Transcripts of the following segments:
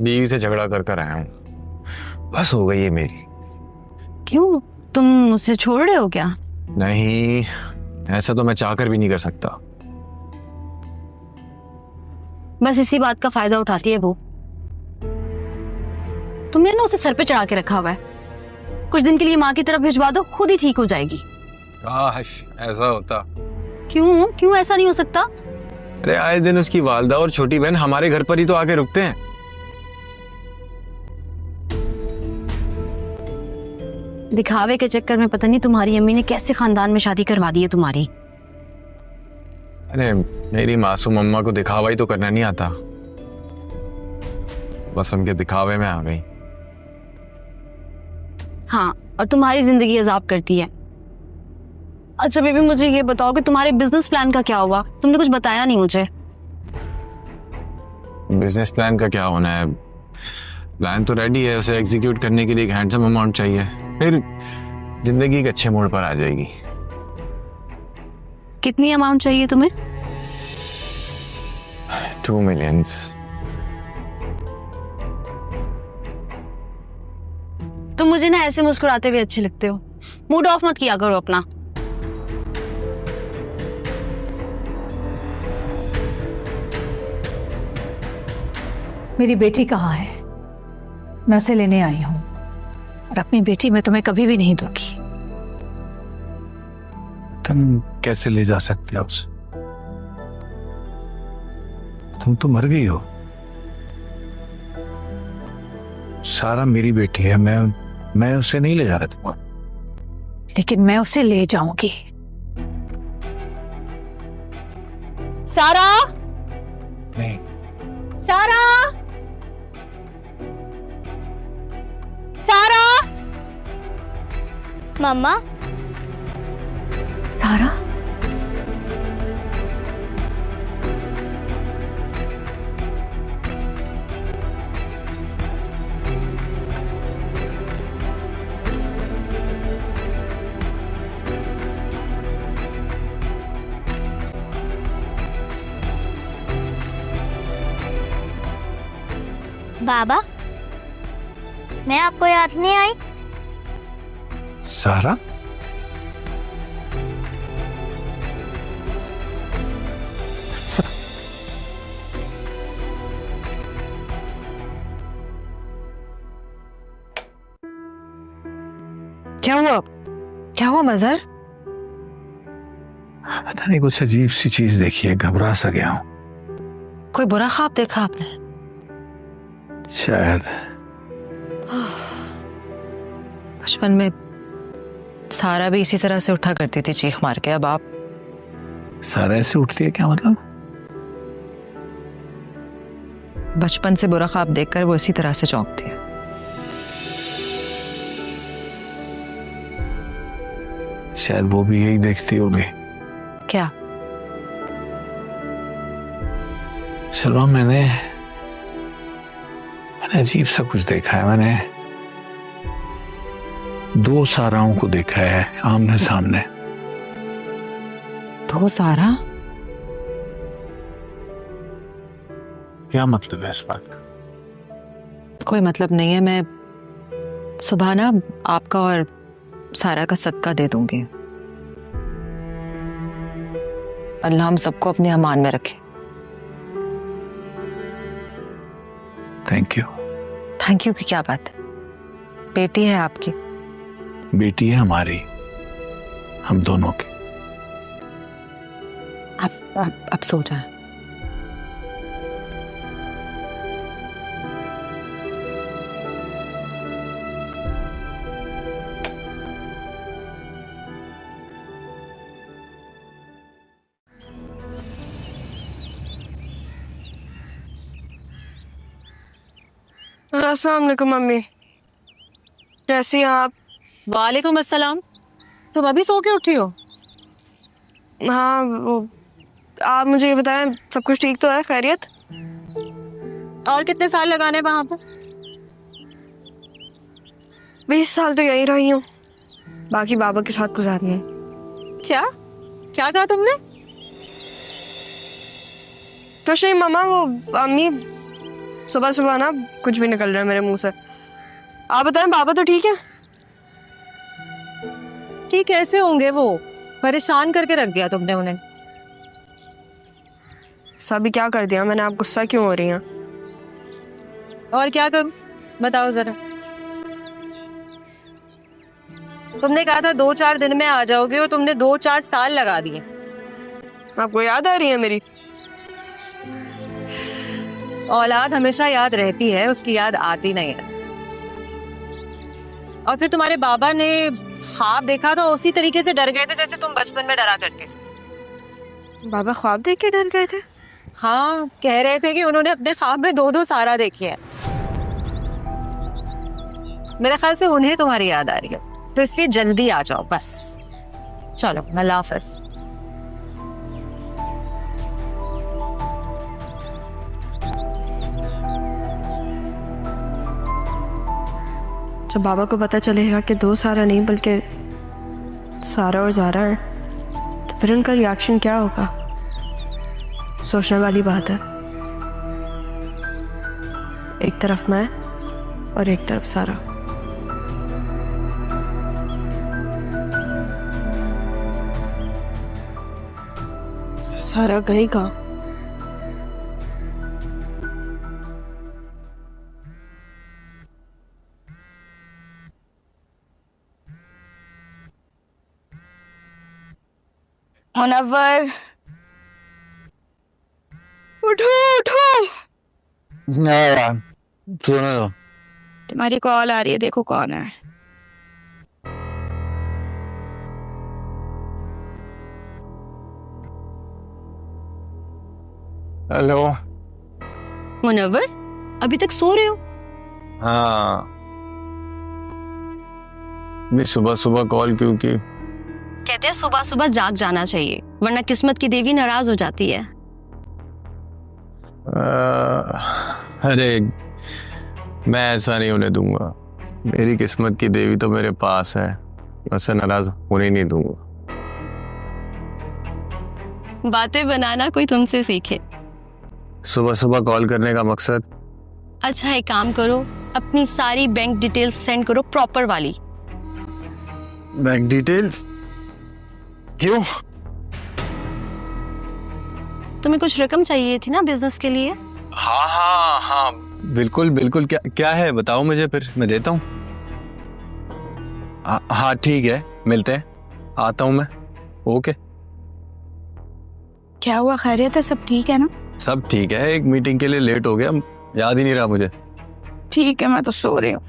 बीवी से झगड़ा कर कर आया हूँ, बस हो गई है मेरी। क्यों, तुम मुझसे छोड़ रहे हो क्या? नहीं, ऐसा तो मैं चाहकर भी नहीं कर सकता। बस इसी बात का फायदा उठाती है वो। तुमने ना उसे सर पे चढ़ा के रखा हुआ है। कुछ दिन के लिए माँ की तरफ भिजवा दो, खुद ही ठीक हो जाएगी। काश ऐसा होता। क्यों क्यों ऐसा नहीं हो सकता? अरे आए दिन उसकी वालदा और छोटी बहन हमारे घर पर ही तो आके रुकते हैं। दिखावे के चक्कर में पता नहीं तुम्हारी अम्मी ने कैसे खानदान में शादी करवा दी है तुम्हारी। अरे मेरी मासूम अम्मा को दिखावा ही तो करना नहीं आता, बस उनके दिखावे में आ गई। हाँ, और तुम्हारी जिंदगी अजाब करती है। अच्छा बेबी, मुझे ये बताओ कि तुम्हारे बिजनेस प्लान का क्या हुआ? तुमने कुछ बताया नहीं मुझे। बिजनेस प्लान का क्या होना है, प्लान तो रेडी है, उसे एग्जीक्यूट करने के लिए एक हैंडसम अमाउंट चाहिए, फिर जिंदगी एक अच्छे मोड़ पर आ जाएगी। कितनी अमाउंट चाहिए तुम्हें? 2 million। तुम मुझे ना ऐसे मुस्कुराते हुए अच्छे लगते हो। मूड ऑफ मत किया करो अपना। मेरी बेटी कहाँ है? मैं उसे लेने आई हूँ और अपनी बेटी मैं तुम्हें कभी भी नहीं दूंगी। तुम कैसे ले जा सकते हो उसे? तुम तो मर गई हो। सारा मेरी बेटी है, मैं उसे नहीं ले जा रहा था। लेकिन मैं उसे ले जाऊंगी। सारा, नहीं, सारा, सारा, मम्मा, सारा, बाबा, मैं आपको याद नहीं आई? सारा, क्या हुआ? क्या हुआ मजहर? पता नहीं, कुछ अजीब सी चीज देखी है, घबरा सा गया हूं। कोई बुरा ख्वाब देखा आपने? शायद। बचपन में सारा भी इसी तरह से उठा करती थी चीख मार के। अब आप? सारा ऐसे उठती है क्या मतलब? बचपन से बुरा ख्वाब देखकर वो इसी तरह से चौंकती है। शायद वो भी यही देखती होगी। क्या? सलमा, मैंने अजीब सा कुछ देखा है। मैंने 2 साराओं को देखा है आमने सामने। 2 सारा? क्या मतलब है इस बात का? कोई मतलब नहीं है। मैं सुबह ना आपका और सारा का सदका दे दूंगी। अल्लाह हम सबको अपने अमान में रखे। Thank you. थैंक यू की क्या बात है? बेटी है आपकी। बेटी है हमारी, हम दोनों की। अब सो जाए। अस्सलाम वालेकुम मम्मी, कैसी हैं आप? वालेकुम अस्सलाम। तुम अभी सो के उठी हो? हाँ, वो आप मुझे ये बताएं, सब कुछ ठीक तो है? खैरियत? और कितने साल लगाने वहां पर? 20 साल तो यहीं रही हूँ, बाकी बाबा के साथ गुजारनी है। क्या क्या कहा तुमने? कुछ नहीं मम्मा, वो अम्मी सुबह सुबह ना कुछ भी निकल रहा है मेरे मुंह से। आप बताएं, बाबा तो ठीक है? ठीक कैसे होंगे, वो परेशान करके रख दिया तुमने उन्हें। सभी क्या कर दिया मैंने? आप गुस्सा क्यों हो रही हैं? और क्या करूं बताओ जरा। तुमने कहा था 2-4 दिन में आ जाओगे और तुमने 2-4 साल लगा दिए। आपको याद आ रही है मेरी? औलाद हमेशा याद रहती है, उसकी याद आती नहीं है। और फिर तुम्हारे बाबा ने ख्वाब देखा तो उसी तरीके से डर गए थे जैसे तुम बचपन में डरा करते थे। बाबा ख्वाब देख के डर गए थे? हाँ, कह रहे थे कि उन्होंने अपने ख्वाब में 2-2 सारा देखी है। मेरे ख्याल से उन्हें तुम्हारी याद आ रही है, तो इसलिए जल्दी आ जाओ बस। चलो, अल्लाह हाफ़िज़। जब बाबा को पता चलेगा कि 2 सारा नहीं बल्कि सारा और ज़ारा है, तो फिर उनका रिएक्शन क्या होगा? सोचने वाली बात है। एक तरफ मैं और एक तरफ सारा। सारा गई कहाँ? मुनव्वर, उठो उठो। सुनो तो। तुम्हारी कॉल आ रही है, देखो कौन है। हेलो। मुनव्वर, अभी तक सो रहे हो? हाँ, मैं सुबह सुबह कॉल क्यों की? कहते हैं सुबह सुबह जाग जाना चाहिए, वरना किस्मत की देवी नाराज हो जाती है। अरे मैं ऐसा नहीं होने दूंगा। मेरी किस्मत की देवी तो मेरे पास है, मैं उसे नाराज होने नहीं दूंगा। बातें बनाना कोई तुमसे सीखे। सुबह सुबह कॉल करने का मकसद? अच्छा, एक काम करो, अपनी सारी बैंक डिटेल्स सेंड करो, प्रॉपर वाली। Bank details? क्यों? तुम्हें कुछ रकम चाहिए थी ना बिजनेस के लिए? हाँ हाँ हाँ, बिल्कुल बिल्कुल। क्या क्या है बताओ मुझे, फिर मैं देता हूँ। हाँ ठीक है, मिलते हैं, आता हूँ मैं। ओके। क्या हुआ, खैरियत है? सब ठीक है ना? सब ठीक है, एक मीटिंग के लिए लेट हो गया, याद ही नहीं रहा मुझे। ठीक है, मैं तो सो रही हूँ।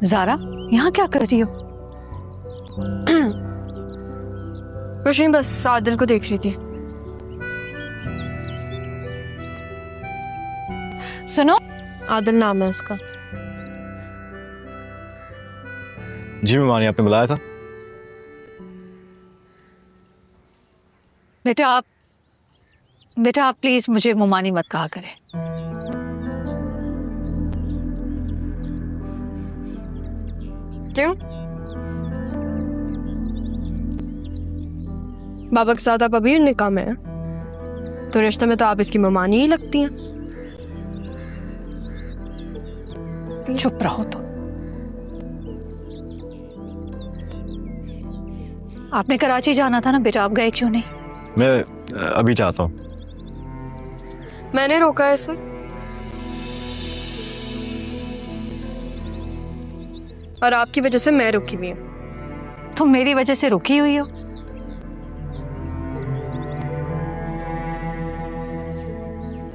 ज़ारा, यहाँ क्या कर रही हो? कुछ नहीं, बस आदिल को देख रही थी। सुनो, आदिल नाम है उसका। जी मेहमान, आपने बुलाया था? बेटा आप प्लीज मुझे मुमानी मत कहा करें। क्यों? बाबा के साथ आप अभी निकाह में हैं, तो रिश्ते में तो आप इसकी ममानी ही लगती हैं। चुप रहो तो। आपने कराची जाना था ना बेटा, आप गए क्यों नहीं? मैं अभी चाहता हूँ। मैंने रोका है इसे, और आपकी वजह से मैं रुकी हुई हूँ। तुम मेरी वजह से रुकी हुई हो?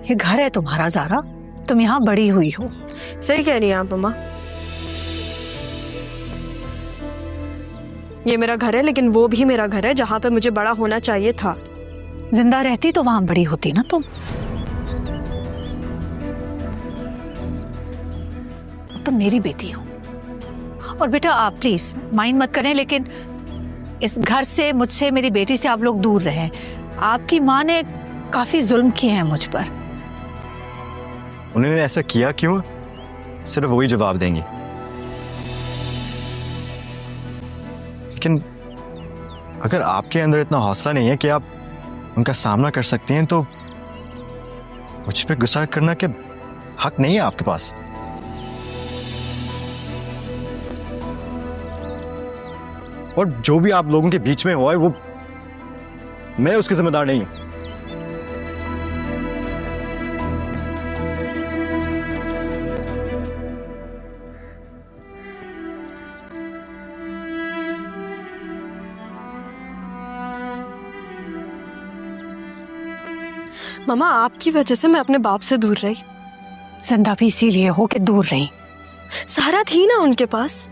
ये घर है तुम्हारा ज़ारा, तुम यहाँ बड़ी हुई हो। सही कह रही हैं आप अम्मा, ये मेरा घर है, लेकिन वो भी मेरा घर है जहां पे मुझे बड़ा होना चाहिए था। जिंदा रहती तो वहां बड़ी होती ना तुम। तुम मेरी बेटी हो। और बेटा आप प्लीज माइंड मत करें, लेकिन इस घर से, मुझसे, मेरी बेटी से आप लोग दूर रहें। आपकी माँ ने काफी जुल्म किए हैं मुझ पर। उन्होंने ऐसा किया क्यों? सिर्फ वही जवाब देंगी। लेकिन अगर आपके अंदर इतना हौसला नहीं है कि आप उनका सामना कर सकते हैं, तो मुझ पे गुस्सा करना के हक नहीं है आपके पास। और जो भी आप लोगों के बीच में हुआ है, वो मैं उसके जिम्मेदार नहीं हूं। मामा, आपकी वजह से मैं अपने बाप से दूर रही। जिंदा भी इसीलिए हो कि दूर रही। सारा थी ना उनके पास।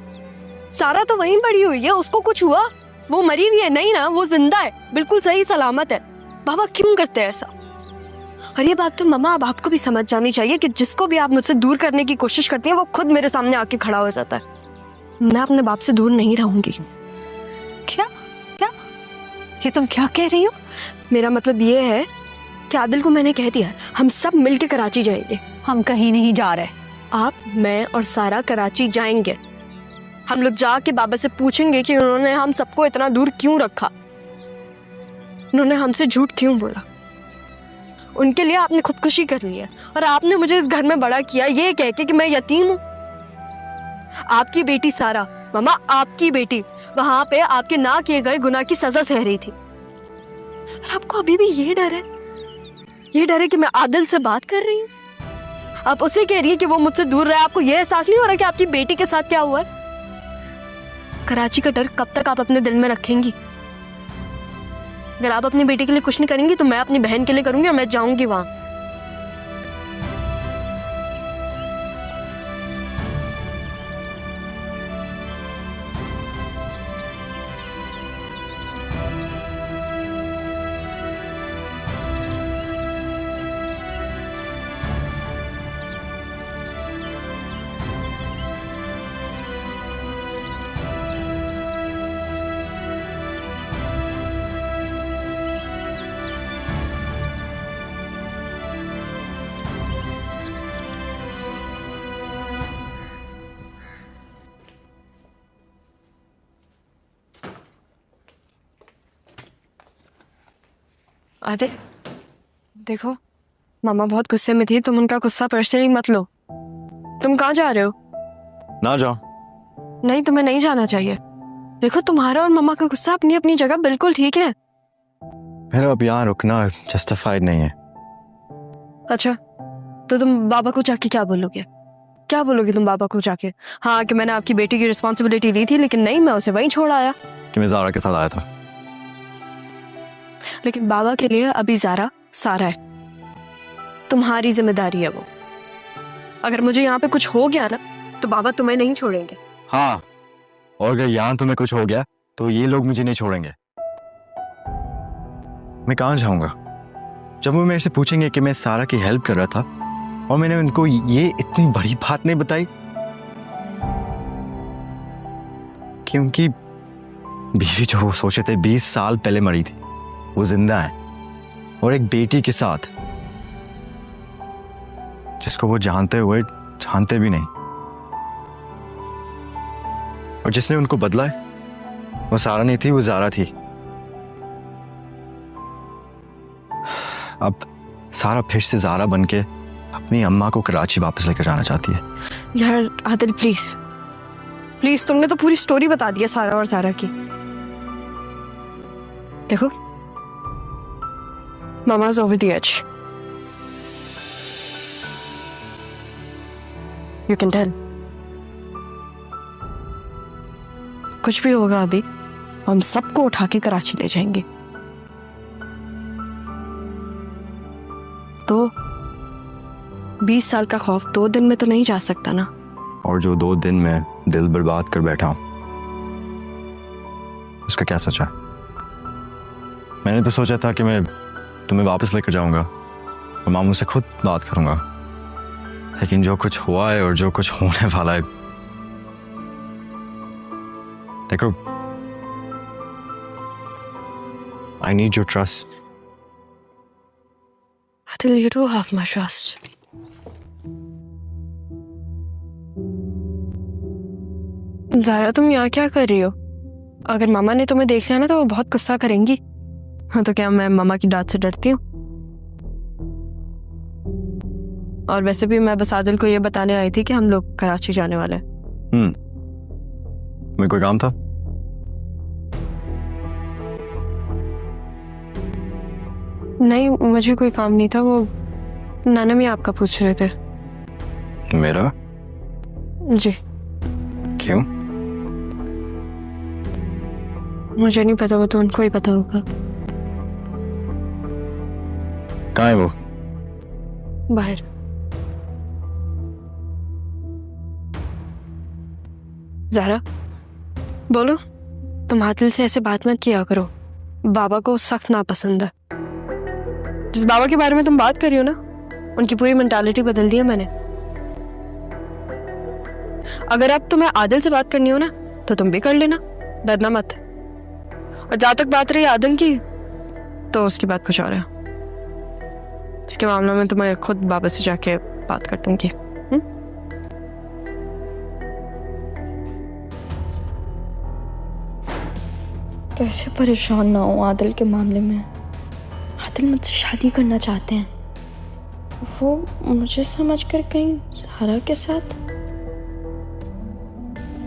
सारा तो वहीं पड़ी हुई है, उसको कुछ हुआ? वो मरी हुई है? नहीं ना, वो जिंदा है, बिल्कुल सही सलामत है। बाबा क्यों करते हैं ऐसा? और ये बात तो मामा अब आपको भी समझ जानी चाहिए कि जिसको भी आप मुझसे दूर करने की कोशिश करती हैं, वो खुद मेरे सामने आके खड़ा हो जाता है। मैं अपने बाप से दूर नहीं रहूंगी। क्या क्या ये तुम क्या कह रही हो? मेरा मतलब ये है कि आदिल को मैंने कह दिया, हम सब मिलके कराची जाएंगे। हम कहीं नहीं जा रहे। आप, मैं और सारा कराची जाएंगे। हम लोग जाके बाबा से पूछेंगे कि उन्होंने हम सबको इतना दूर क्यों रखा, उन्होंने हमसे झूठ क्यों बोला। उनके लिए आपने खुदकुशी कर ली है और आपने मुझे इस घर में बड़ा किया ये कह के कि मैं यतीम हूं। आपकी बेटी सारा, मामा आपकी बेटी, वहां पे आपके ना किए गए गुनाह की सजा सह रही थी। और आपको अभी भी ये डर है, ये डर है कि मैं आदिल से बात कर रही हूँ। आप उसे कह रही है कि वो मुझसे दूर रहे। आपको ये एहसास नहीं हो रहा कि आपकी बेटी के साथ क्या हुआ है? कराची का डर कब तक आप अपने दिल में रखेंगी? अगर आप अपनी बेटी के लिए कुछ नहीं करेंगी तो मैं अपनी बहन के लिए करूंगी और मैं जाऊंगी वहां। अरे देखो, मामा बहुत गुस्से में थी, तुम उनका गुस्सा पर्सनली मत लो। तुम कहाँ जा रहे हो? ना जाओ। नहीं, तुम्हें नहीं जाना चाहिए। देखो, तुम्हारा और मामा का गुस्सा अपनी अपनी जगह बिल्कुल ठीक है। मेरा अब यहाँ रुकना जस्टिफाइड नहीं है। अच्छा, तो तुम बाबा को जाके क्या बोलोगे? क्या बोलोगे तुम बाबा को जाके? हाँ, कि मैंने आपकी बेटी की रिस्पॉन्सिबिलिटी ली थी, लेकिन नहीं, मैं उसे वहीं छोड़ आया। कि मैं ज़ारा के साथ आया था। लेकिन बाबा के लिए अभी ज़ारा सारा है, तुम्हारी जिम्मेदारी है वो। अगर मुझे यहाँ पे कुछ हो गया ना तो बाबा तुम्हें नहीं छोड़ेंगे। हाँ, और अगर यहाँ तुम्हें कुछ हो गया तो ये लोग मुझे नहीं छोड़ेंगे। मैं कहाँ जाऊंगा? जब वो मेरे से पूछेंगे कि मैं सारा की हेल्प कर रहा था और मैंने उनको ये इतनी बड़ी बात नहीं बताई कि उनकी बीवी जो वो सोचे थे 20 साल पहले मरी थी, वो जिंदा है और एक बेटी के साथ, जिसको वो जानते हुए जानते भी नहीं। और जिसने उनको बदला है वो सारा नहीं थी, वो ज़ारा थी। अब सारा फिर से ज़ारा बनके अपनी अम्मा को कराची वापस लेकर जाना चाहती है। यार आदिल, प्लीज प्लीज, तुमने तो पूरी स्टोरी बता दी है सारा और ज़ारा की। देखो, Mama's over the edge. You can tell. कुछ भी होगा अभी, हम सबको उठा के कराची ले जाएंगे। तो 20 साल का खौफ 2 दिन में तो नहीं जा सकता ना। और जो 2 दिन में दिल बर्बाद कर बैठा हूं, उसका क्या सोचा? मैंने तो सोचा था कि मैं तुम्हें वापस लेकर जाऊंगा और मामू से खुद बात करूंगा, लेकिन जो कुछ हुआ है और जो कुछ होने वाला है, देखो I need your trust. Adil, you do have my trust. Zara, तुम यहाँ क्या कर रही हो? अगर मामा ने तुम्हें देख लिया ना तो वो बहुत गुस्सा करेंगी। हाँ, तो क्या मैं मामा की डांट से डरती हूँ? और वैसे भी मैं बस आदिल को ये बताने आई थी कि हम लोग कराची जाने वाले हैं। मैं कोई काम था? नहीं, मुझे कोई काम नहीं था। वो नाना भी आपका पूछ रहे थे। मेरा? जी। क्यों? मुझे नहीं पता, वो तो उनको ही पता होगा। कहाँ है वो? बाहर। ज़ारा, बोलो। तुम आदिल से ऐसे बात मत किया करो, बाबा को सख्त नापसंद है। जिस बाबा के बारे में तुम बात कर रही हो ना, उनकी पूरी मेंटालिटी बदल दी है मैंने। अगर अब तुम्हें आदिल से बात करनी हो ना तो तुम भी कर लेना, डरना मत। और जहां तक बात रही आदिल की, तो उसकी बात कुछ और है। इसके मामले में तो मैं खुद बाबा से जाके बात कर दूंगी। कैसे परेशान ना हो आदिल के मामले में। आदिल मुझसे शादी करना चाहते हैं, वो मुझे समझकर कहीं ज़ारा के साथ।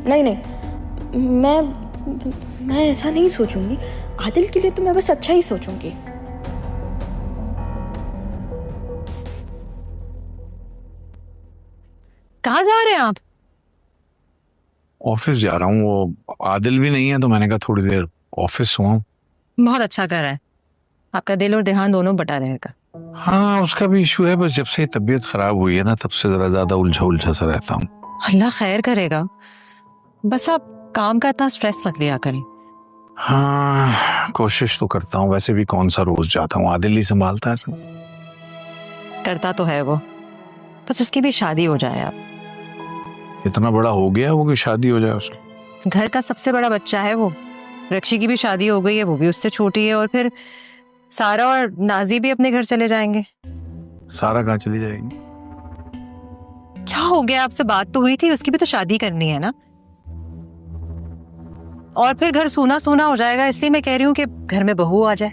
नहीं, मैं ऐसा नहीं सोचूंगी। आदिल के लिए तो मैं बस अच्छा ही सोचूंगी। कहाँ जा रहे हैं आप? ऑफिस जा रहा हूँ। वो आदिल भी नहीं है तो मैंने कहा थोड़ी देर ऑफिस हुआ। बहुत अच्छा कर रहा है, आपका दिल और ध्यान दोनों बटा रहेगा। हाँ, उसका भी इशू है। बस जब से तबीयत खराब हुई है ना, तब से जरा ज्यादा उलझा सा रहता हूँ। अल्लाह खैर करेगा, बस आप काम का इतना स्ट्रेस मत लिया करें। हाँ, कोशिश तो करता हूँ। वैसे भी कौन सा रोज जाता हूँ, आदिल ही संभालता है सब। करता तो है वो, बस उसकी भी शादी हो जाए। आप इतना बड़ा हो गया वो कि शादी हो जाए उसकी? घर का सबसे बड़ा बच्चा है वो। रक्षी की भी शादी हो गई है, वो भी उससे छोटी है। और फिर सारा और नाजी भी अपने घर चले जाएंगे। सारा कहाँ चली जाएगी? क्या हो गया, आपसे बात तो हुई थी, उसकी भी तो शादी करनी है ना। और फिर घर सूना सूना हो जाएगा, इसलिए मैं कह रही हूँ कि घर में बहू आ जाए।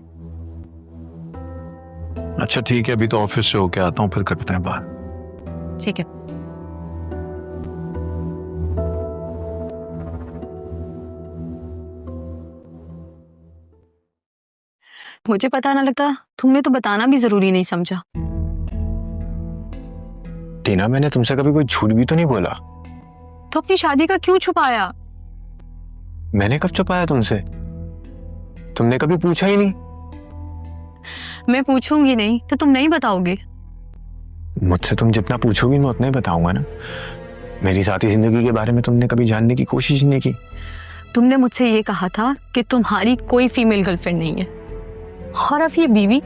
अच्छा ठीक है, अभी तो ऑफिस से होके आता हूँ, फिर करते हैं बात। ठीक है। मुझे पता ना लगता, तुमने तो बताना भी जरूरी नहीं समझा। टीना, मैंने तुमसे कभी कोई झूठ भी तो नहीं बोला। तो अपनी शादी का क्यों छुपाया? मैंने कब छुपाया तुमसे? तुमने कभी पूछा ही नहीं। मैं पूछूंगी नहीं तो तुम नहीं बताओगे? मुझसे तुम जितना पूछोगी मैं उतना ही बताऊंगा ना। मेरी साथी जिंदगी के बारे में तुमने कभी जानने की कोशिश नहीं की। तुमने मुझसे ये कहा था कि तुम्हारी कोई फीमेल गर्लफ्रेंड नहीं है, और अब ये बीवी।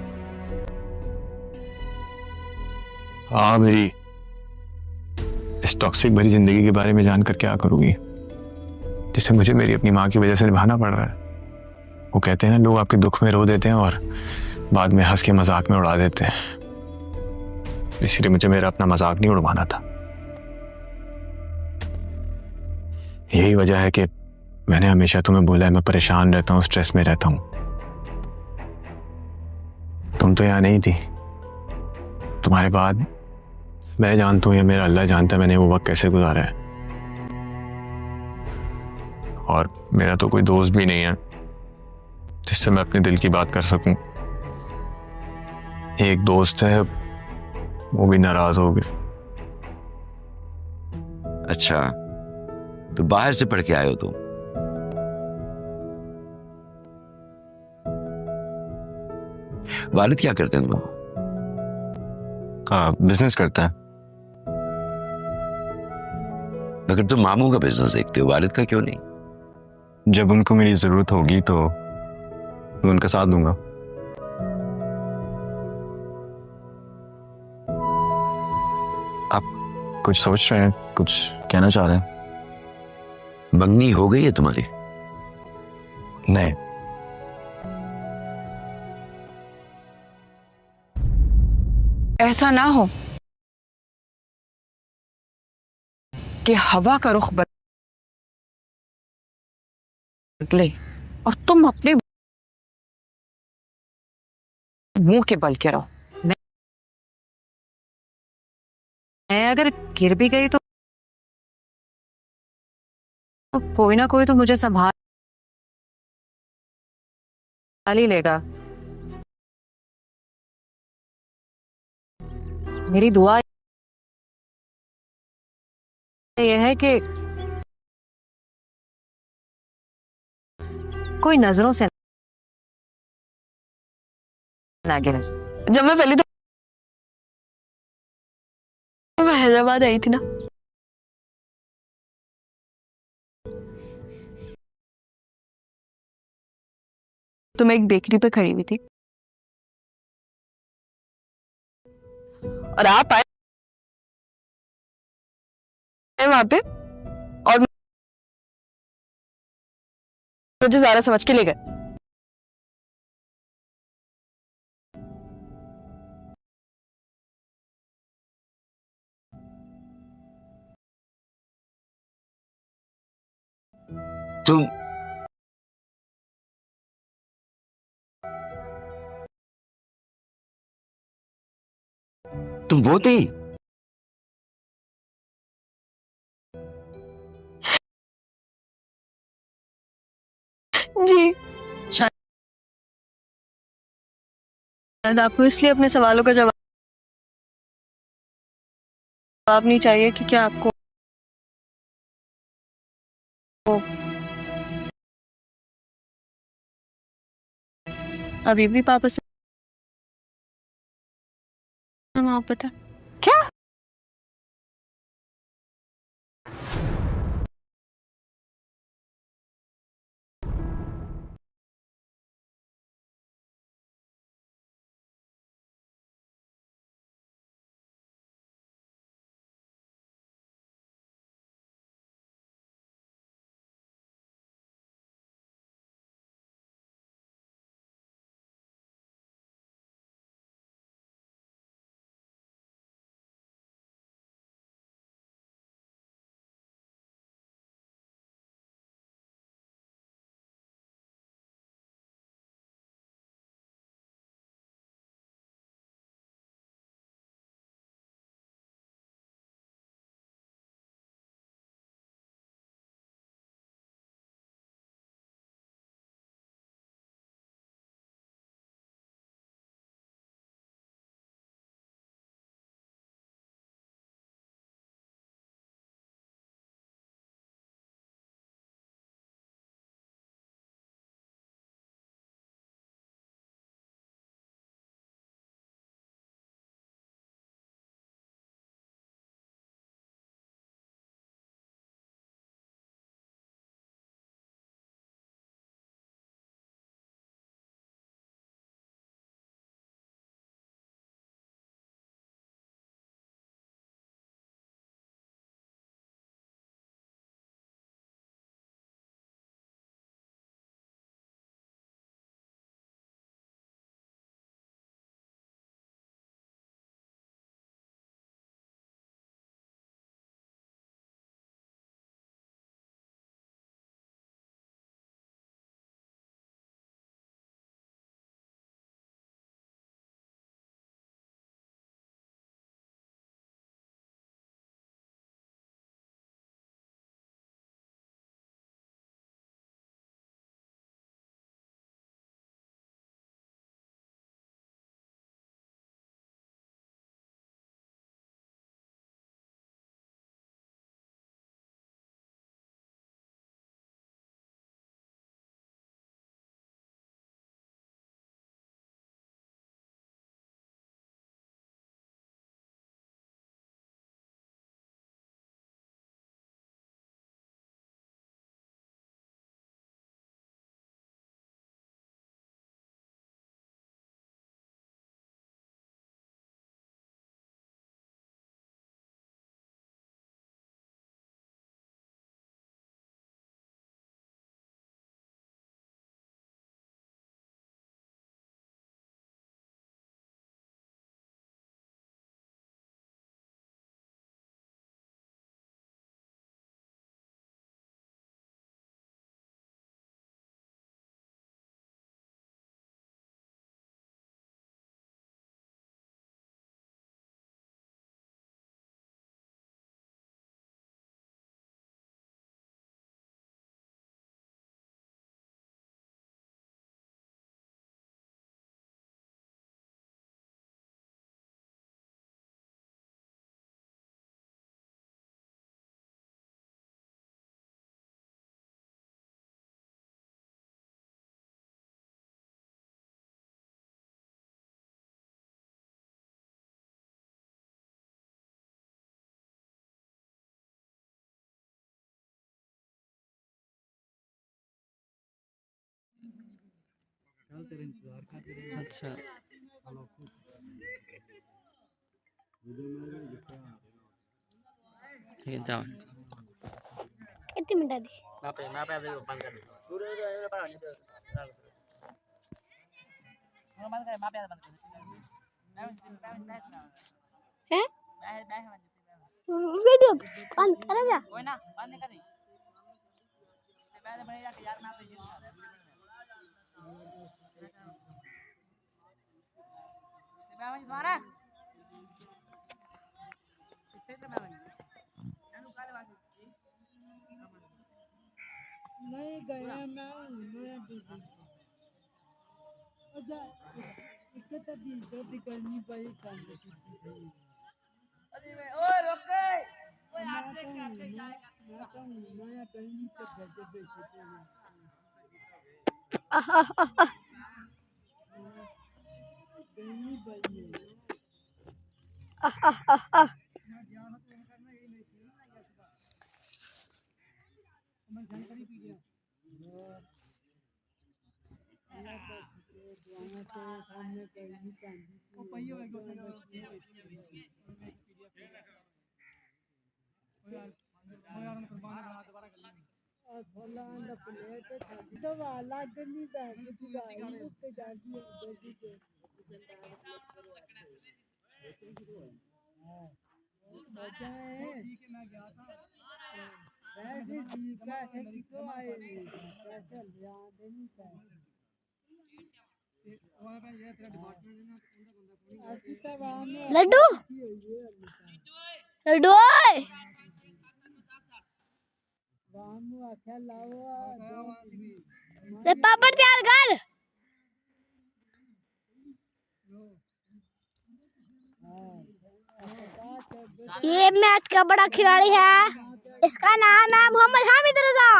हाँ, मेरी इस टॉक्सिक भरी जिंदगी के बारे में जानकर क्या करोगी, जिसे मुझे मेरी अपनी माँ की वजह से निभाना पड़ रहा है। वो कहते हैं ना, लोग आपके दुख में रो देते हैं और बाद में हंस के मजाक में उड़ा देते हैं। इसलिए मुझे मेरा अपना मजाक नहीं उड़वाना था। यही वजह है कि मैंने हमेशा तुम्हें बोला है मैं परेशान रहता हूँ, स्ट्रेस में रहता हूँ। तुम तो यहाँ नहीं थी। तुम्हारे बाद मैं जानता हूँ या मेरा अल्लाह जानता है मैंने वो वक्त कैसे गुजारा है। और मेरा तो कोई दोस्त भी नहीं है जिससे मैं अपने दिल की बात कर सकूं। एक दोस्त है, वो भी नाराज हो गए। अच्छा, तो बाहर से पढ़ के आए हो तुम? वालिद क्या करते हैं तुम? बिजनेस करता है। अगर तुम मामू का बिजनेस देखते हो, वालिद का क्यों नहीं? जब उनको मेरी जरूरत होगी तो मैं उनका साथ दूंगा। आप कुछ सोच रहे हैं, कुछ कहना चाह रहे हैं? मंगनी हो गई है तुम्हारी? नहीं, ऐसा ना हो कि हवा का रुख बदले और तुम अपने मुंह के बल के रहो। मैं अगर गिर भी गई तो कोई ना कोई तो मुझे संभाल ही लेगा। मेरी दुआ यह है कि कोई नजरों से ना गिरे। जब मैं पहली दफा हैदराबाद आई थी ना, तो मैं एक बेकरी पे खड़ी हुई थी और आप आए वहां पे और मुझे ज़ारा समझ के ले गए। तुम वो थी? जी, शायद आपको इसलिए अपने सवालों का जवाब नहीं चाहिए कि क्या आपको अभी भी पापा से मोहब्बत है। क्या? अच्छा ठीक है जाओ कितने मिनट दी हैं वीडियो बंद कर जा कोई ना बंद कर दे पहले बने जाके यार ना पे मैं सारा इससे तो मैं एनु काले बात नहीं गया मैं बिजी अच्छा इतना दिन तो दिखनी पड़ी काम की अरे ओ रुक ओए आगे कैसे जाएगा मैं कहूं नया कहीं तक घर पे बेचते हैं कहीं भाई मैं जानकारी पी गया सामने कहीं वो पहिए लड्डू लड्डू ले पापड़ तैयार कर ये मैच का बड़ा खिलाड़ी है इसका नाम है मोहम्मद हामिद रजा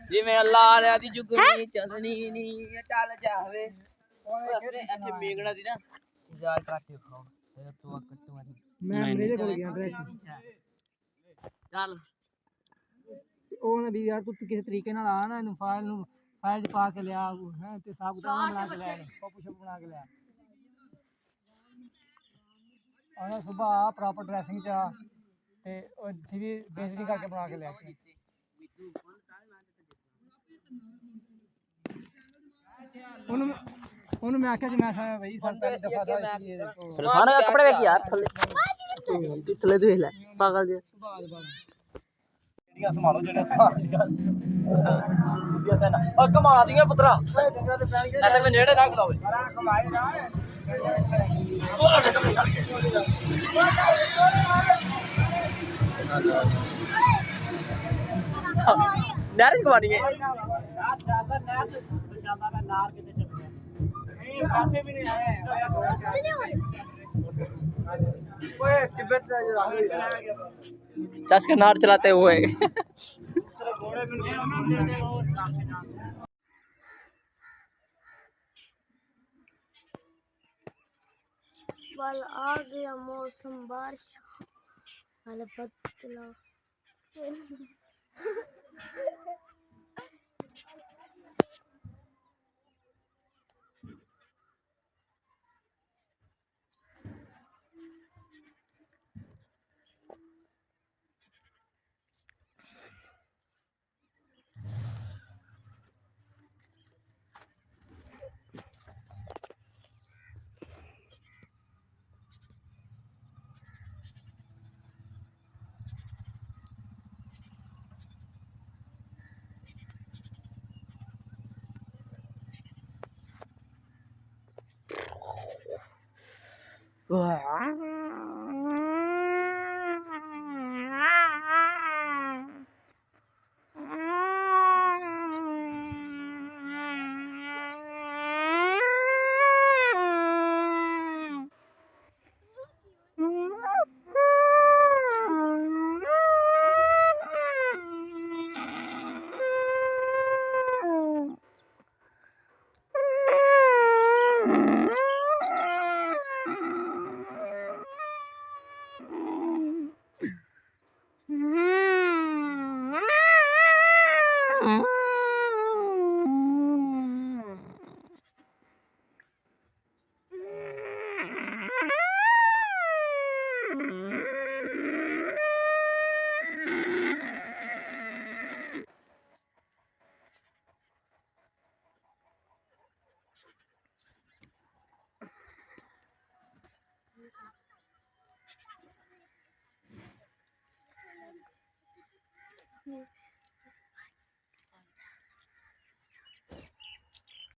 जी मैं अल्लाह ने आदि जुगनी चलनी नी चल जावे और ऐसे मेगना दी ना जा काटे खाओ तेरा तो कट्टू मैं मेरे को गया ड्रेस चल ਉਹ ਨਾ ਵੀ ਯਾਰ ਤੂੰ ਕਿਸੇ ਤਰੀਕੇ ਨਾਲ ਆ ਨਾ ਇਹਨੂੰ ਫਾਈਲ ਚ ਪਾ ਕੇ ਲਿਆ ਹੈ ਤੇ ਸਾਬ ਕਿਤਾਬ ਬਣਾ ਕੇ ਲਿਆ ਪਪੂ ਸ਼ਪ ਬਣਾ ਕੇ ਲਿਆ ਆਣਾ ਸੁਬਾ ਪ੍ਰੋਪਰ ਡਰੈਸਿੰਗ ਚ ਆ ਤੇ ਉਹ ਸੀਵੀ ਬੇਇੱਜ਼ਤੀ ਕਰਕੇ ਬਣਾ ਕੇ ਲਿਆ ਉਹਨੂੰ ਮੈਂ ਆਖਿਆ ਜੀ ਮੈਂ ਕਿਹਾ ਬਈ ਸਰ ਪਹਿਲੀ ਦਫਾ ਦਾ ਫਿਰ ਸਾਰੇ ਕੱਪੜੇ ਵੇਖ ਯਾਰ ਥੱਲੇ ਤੇ ਵੇਖ ਲੈ ਪਾਗਲ ਜੇ ਜਿਹੜੀਆਂ ਸੰਭਾਲੋ ਜਿਹੜੀਆਂ ਸੰਭਾਲ ਕਮਾ ਦੀਆਂ ਪੁੱਤਰਾ ਐ ਤੇ ਨੇੜੇ ਰੱਖ ਲਓ ਕਮਾਈ ਨਾ ਨਾਰ ਕਮਾਣੀ ਹੈ नार कितने चल गया नहीं पैसे भी नहीं आए ओए तिब्बत चस का नार चलाते हुए वाल आ गया मौसम बारिश वाले बदला